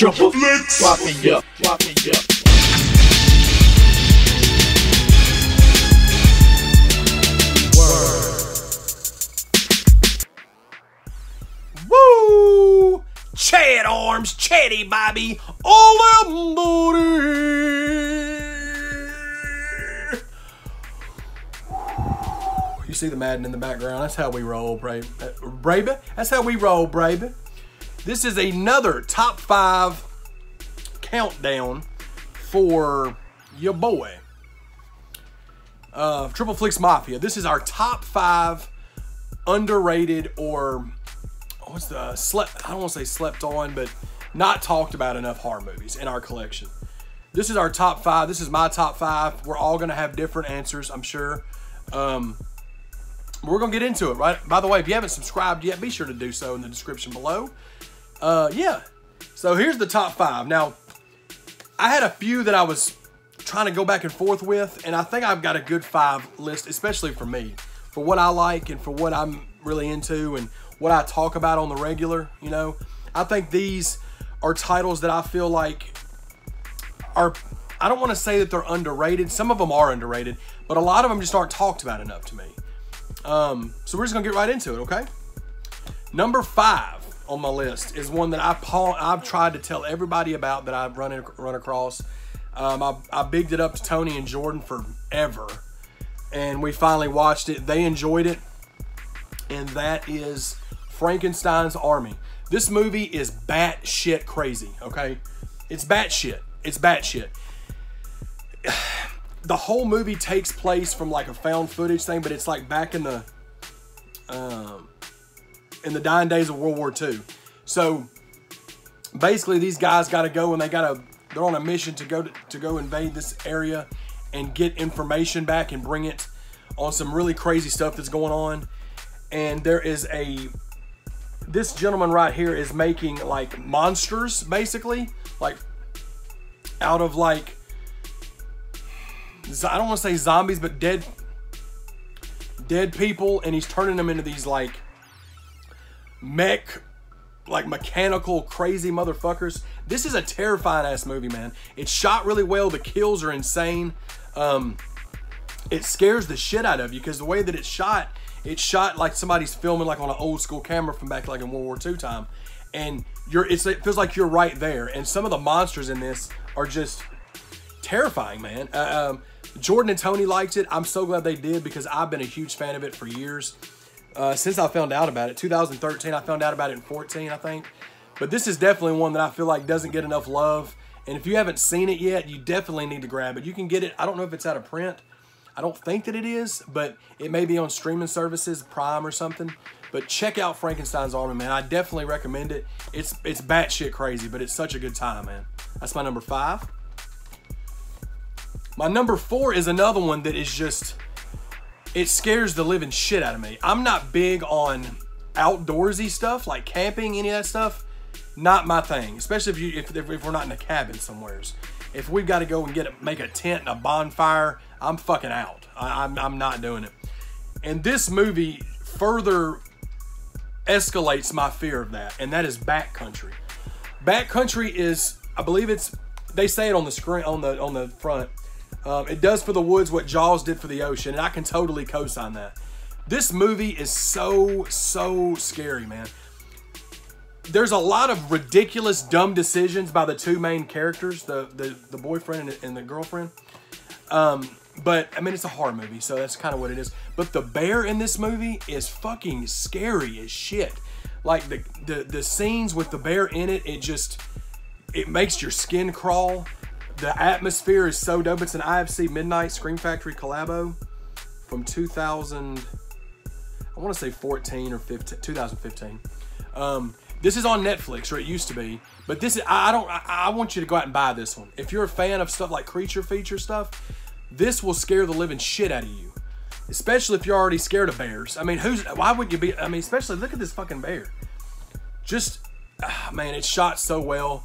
Triple flicks. Lock me up. Lock me up. Woo! Chad Arms, ChaddyBobby, all aboard here. You see the Madden in the background? That's how we roll, baby. That's how we roll, baby. This is another top 5 countdown for your boy, Triple Flicks Mafia. This is our top 5 underrated or what's the I don't want to say slept on, but not talked about enough horror movies in our collection. This is our top 5. This is my top 5. We're all gonna have different answers, I'm sure. We're gonna get into it, right? By the way, if you haven't subscribed yet, be sure to do so in the description below. Yeah. So here's the top 5. Now, I had a few that I was trying to go back and forth with, and I think I've got a good 5 list, especially for me, for what I like and for what I'm really into and what I talk about on the regular. You know, I think these are titles that I feel like are, I don't want to say that they're underrated. Some of them are underrated, but a lot of them just aren't talked about enough to me. So we're just gonna get right into it, okay? Number 5 on my list is one that I've tried to tell everybody about that I've run across. I bigged it up to Tony and Jordan forever, and we finally watched it. They enjoyed it, and that is Frankenstein's Army. This movie is batshit crazy, okay? It's batshit. It's batshit. The whole movie takes place from like a found footage thing, but it's like back in the dying days of World War II. So basically, these guys got to go and they're on a mission to go invade this area and get information back and bring it on some really crazy stuff that's going on. And there is this gentleman right here is making like monsters, basically, like out of like, I don't want to say zombies, but dead people, and he's turning them into these like mechanical crazy motherfuckers. This is a terrifying ass movie, man. It's shot really well. The kills are insane. It scares the shit out of you because the way that it's shot like somebody's filming like on an old school camera from back like in World War II time, and it feels like you're right there. And some of the monsters in this are just terrifying, man. Jordan and Tony liked it. I'm so glad they did because I've been a huge fan of it for years. Since I found out about it, 2013, I found out about it in 14, I think. But this is definitely one that I feel like doesn't get enough love. And if you haven't seen it yet, you definitely need to grab it. You can get it. I don't know if it's out of print. I don't think that it is, but it may be on streaming services, Prime or something. But check out Frankenstein's Army, man. I definitely recommend it. It's batshit crazy, but it's such a good time, man. That's my number 5. My number 4 is another one that is just, it scares the living shit out of me. I'm not big on outdoorsy stuff, like camping, any of that stuff. Not my thing, especially if we're not in a cabin somewheres. If we've got to go and make a tent and a bonfire, I'm fucking out. I'm not doing it. And this movie further escalates my fear of that, and that is Backcountry. Backcountry is, I believe they say it on the screen, on the front. It does for the woods what Jaws did for the ocean, and I can totally co-sign that. This movie is so scary, man. There's a lot of ridiculous, dumb decisions by the two main characters, the boyfriend and the girlfriend. But, I mean, it's a horror movie, so that's kind of what it is. But the bear in this movie is fucking scary as shit. Like, the scenes with the bear in it, it makes your skin crawl. The atmosphere is so dope. It's an IFC Midnight Scream Factory collabo from 2000, I want to say 14 or 15, 2015. This is on Netflix, or it used to be. But this is, I want you to go out and buy this one. If you're a fan of stuff like creature feature stuff, this will scare the living shit out of you. Especially if you're already scared of bears. I mean, why wouldn't you be? I mean, especially look at this fucking bear. Just, man, it's shot so well.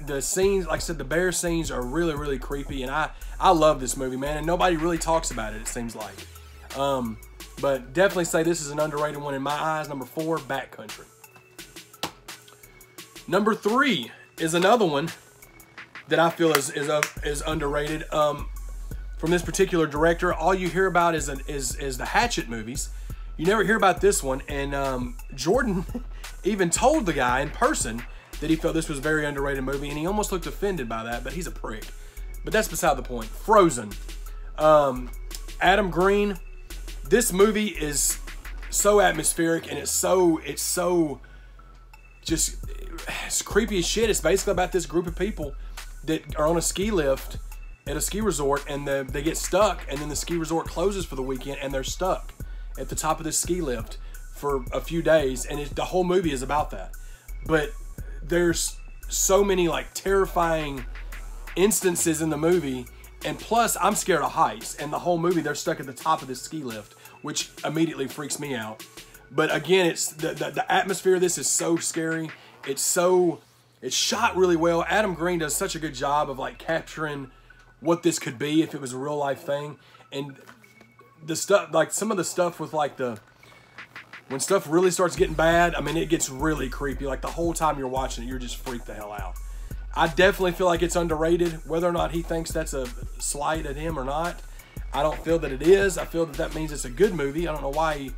The scenes, like I said, the bear scenes are really creepy, and I love this movie, man, and nobody really talks about it seems like. But definitely say this is an underrated one in my eyes. Number 4, Backcountry. Number 3 is another one that I feel is underrated. From this particular director, all you hear about is the Hatchet movies. You never hear about this one. And Jordan even told the guy in person that he felt this was a very underrated movie, and he almost looked offended by that, but he's a prick. But that's beside the point. Frozen. Adam Green. This movie is so atmospheric, and it's creepy as shit. It's basically about this group of people that are on a ski lift at a ski resort, and they get stuck, and then the ski resort closes for the weekend, and they're stuck at the top of this ski lift for a few days, and the whole movie is about that. But there's so many like terrifying instances in the movie, and plus I'm scared of heights, and the whole movie they're stuck at the top of this ski lift, which immediately freaks me out. But again, it's the atmosphere of this is so scary. It's shot really well. Adam Green does such a good job of like capturing what this could be if it was a real life thing. And the stuff, like some of the stuff with like when stuff really starts getting bad, I mean, it gets really creepy. Like the whole time you're watching it, you're just freaked the hell out. I definitely feel like it's underrated. Whether or not he thinks that's a slight at him or not, I don't feel that it is. I feel that means it's a good movie. I don't know why he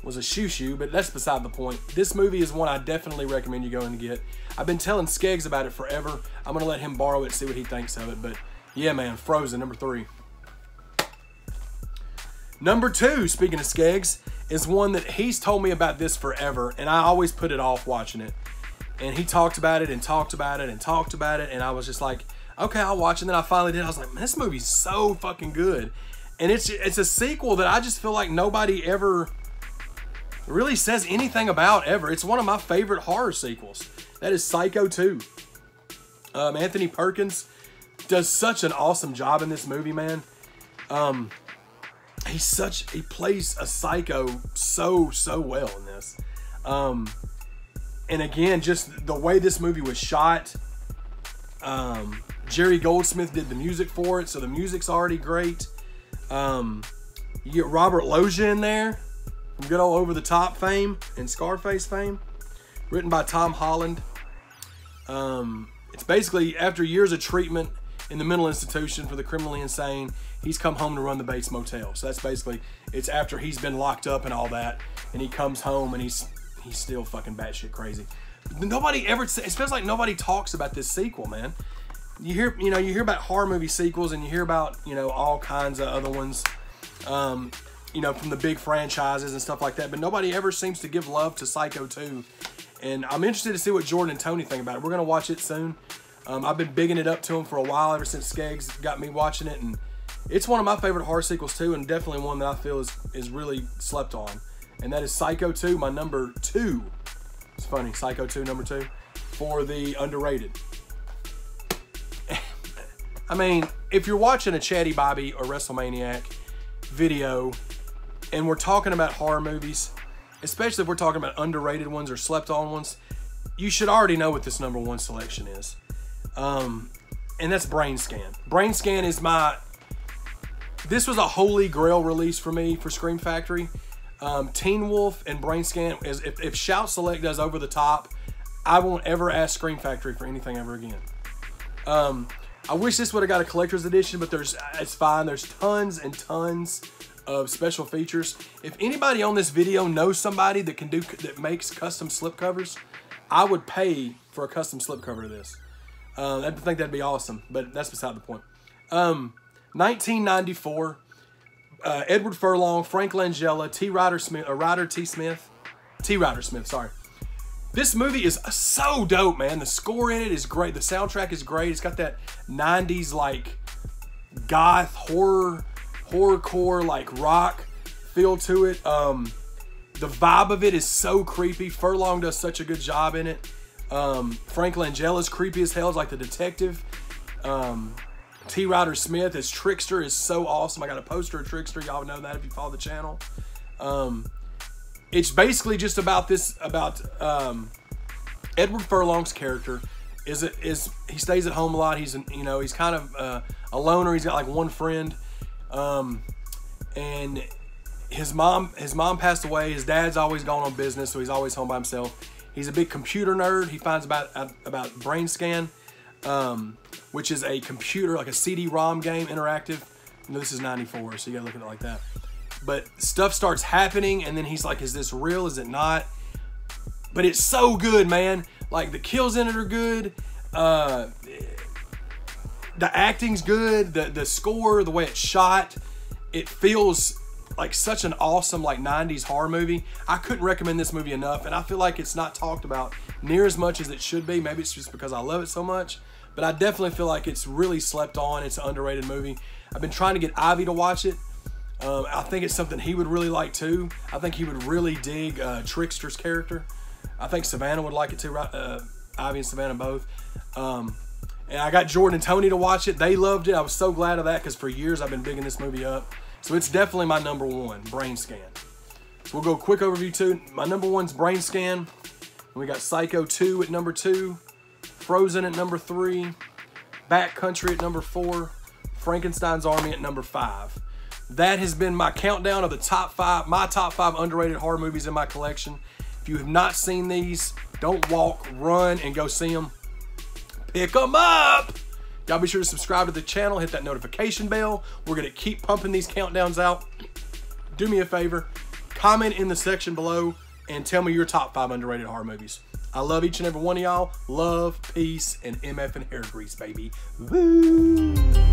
was a shoo-shoo, but that's beside the point. This movie is one I definitely recommend you go and get. I've been telling Skeggs about it forever. I'm going to let him borrow it, see what he thinks of it. But yeah, man, Frozen, number 3. Number 2, speaking of Skeggs, is one that he's told me about this forever, and I always put it off watching it. And he talked about it and talked about it and talked about it, and I was just like, okay, I'll watch it. And then I finally did. I was like, man, this movie's so fucking good. And it's a sequel that I just feel like nobody ever really says anything about ever. It's one of my favorite horror sequels. That is Psycho 2. Anthony Perkins does such an awesome job in this movie, man. He plays a psycho so well in this. And again, just the way this movie was shot. Jerry Goldsmith did the music for it, so the music's already great. You get Robert Loggia in there from good old Over the Top fame and Scarface fame. Written by Tom Holland. It's basically after years of treatment in the mental institution for the criminally insane, he's come home to run the Bates Motel. So that's basically, it's after he's been locked up and all that, and he comes home and he's still fucking batshit crazy. Nobody ever, it feels like nobody talks about this sequel, man. You hear about horror movie sequels, and you hear about, all kinds of other ones, from the big franchises and stuff like that, but nobody ever seems to give love to Psycho 2. And I'm interested to see what Jordan and Tony think about it. We're going to watch it soon. I've been bigging it up to him for a while, ever since Skeggs got me watching it, and it's one of my favorite horror sequels too, and definitely one that I feel is really slept on. And that is Psycho 2, my number 2. It's funny, Psycho 2, number 2, for the underrated. I mean, if you're watching a Chatty Bobby or WrestleManiac video, and we're talking about horror movies, especially if we're talking about underrated ones or slept on ones, you should already know what this number 1 selection is. And that's Brain Scan. Brain Scan is this was a holy grail release for me for Scream Factory. Teen Wolf and Brain Scan, if Shout Select does Over the Top, I won't ever ask Scream Factory for anything ever again. I wish this would have got a collector's edition, but it's fine. There's tons and tons of special features. If anybody on this video knows somebody that makes custom slipcovers, I would pay for a custom slipcover of this. I think that'd be awesome, but that's beside the point. 1994, Edward Furlong, Frank Langella, T. Ryder Smith, sorry. This movie is so dope, man. The score in it is great. The soundtrack is great. It's got that 90s, like, goth, horrorcore, like, rock feel to it. The vibe of it is so creepy. Furlong does such a good job in it. Frank Langella's creepy as hell, is like the detective. T. Ryder Smith as Trickster is so awesome. I got a poster of Trickster. Y'all know that if you follow the channel. It's basically just about Edward Furlong's character. He stays at home a lot. He's kind of a loner. He's got like one friend, and his mom passed away. His dad's always gone on business, so he's always home by himself. He's a big computer nerd. He finds about Brain Scan, which is a computer, like a CD-ROM game, interactive. No, this is 94, so you gotta look at it like that. But stuff starts happening, and then he's like, is this real? Is it not? But it's so good, man. Like, the kills in it are good. The acting's good. The score, the way it's shot, it feels like such an awesome, like, 90s horror movie. I couldn't recommend this movie enough, and I feel like it's not talked about near as much as it should be. Maybe it's just because I love it so much. But I definitely feel like it's really slept on. It's an underrated movie. I've been trying to get Ivy to watch it. I think it's something he would really like too. I think he would really dig Trickster's character. I think Savannah would like it too, right? Ivy and Savannah both. And I got Jordan and Tony to watch it. They loved it. I was so glad of that because for years I've been bigging this movie up. So it's definitely my number one, Brain Scan. So we'll go quick overview too. My number one's Brain Scan. And we got Psycho 2 at number 2. Frozen at number 3. Backcountry at number 4. Frankenstein's Army at number 5. That has been my countdown of the top 5, my top 5 underrated horror movies in my collection. If you have not seen these, don't walk, run, and go see them. Pick them up! Y'all be sure to subscribe to the channel, hit that notification bell. We're going to keep pumping these countdowns out. Do me a favor, comment in the section below, and tell me your top 5 underrated horror movies. I love each and every one of y'all. Love, peace, and MF and hair grease, baby. Woo!